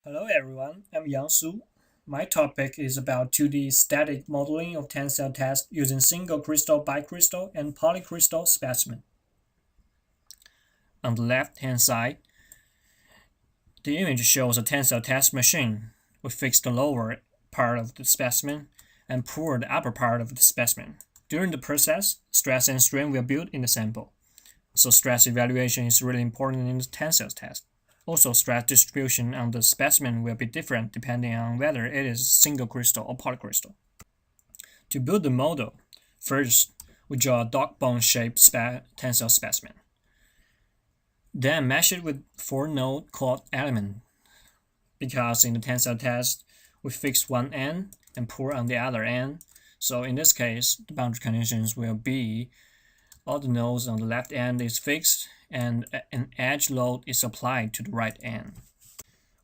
Hello everyone, I'm Yang Su. My topic is about 2D static modeling of tensile tests using single crystal, bicrystal, and polycrystal specimen. On the left-hand side, the image shows a tensile test machine. We fix the lower part of the specimen and pour the upper part of the specimen. During the process, stress and strain will build in the sample. So stress evaluation is really important in the tensile test. Also, stress distribution on the specimen will be different depending on whether it is single crystal or polycrystal. To build the model, first we draw a dog bone shaped tensile specimen. Then mesh it with 4-node chord element. Because in the tensile test, we fix one end and pour on the other end. So in this case, the boundary conditions will be all the nodes on the left end is fixed and an edge load is applied to the right end.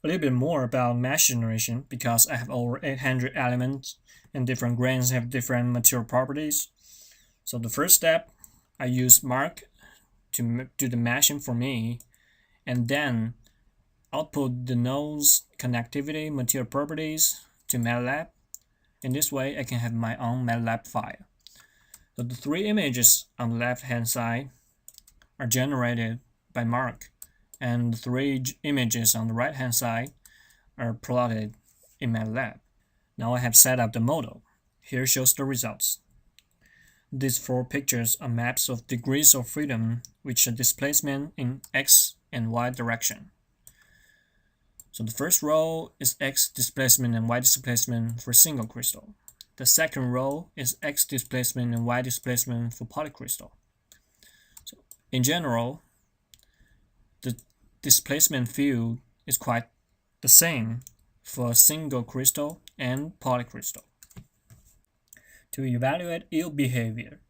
A little bit more about mesh generation because I have over 800 elements and different grains have different material properties. So the first step, I use Mark to do the meshing for me and then output the nodes connectivity material properties to MATLAB. In this way, I can have my own MATLAB file. So the three images on the left-hand side are generated by Mark, and the three images on the right-hand side are plotted in MATLAB. Now I have set up the model. Here shows the results. These four pictures are maps of degrees of freedom which are displacement in x and y direction. So the first row is x displacement and y displacement for single crystal. The second row is x displacement and y displacement for polycrystal. So in general, the displacement field is quite the same for single crystal and polycrystal. To evaluate yield behavior,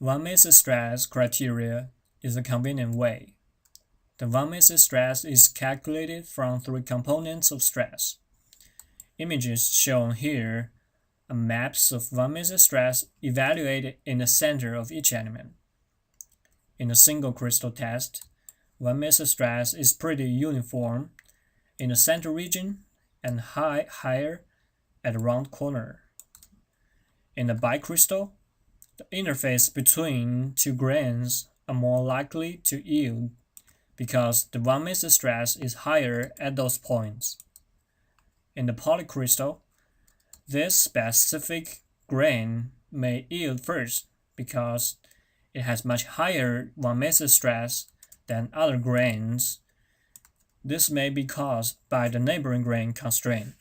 von Mises stress criteria is a convenient way. The von Mises stress is calculated from three components of stress. Images shown here are maps of von Mises stress evaluated in the center of each element. In a single crystal test, von Mises stress is pretty uniform in the center region and higher at the round corner. In the bicrystal, the interface between two grains are more likely to yield because the von Mises stress is higher at those points. In the polycrystal, this specific grain may yield first because it has much higher von Mises stress than other grains. This may be caused by the neighboring grain constraint.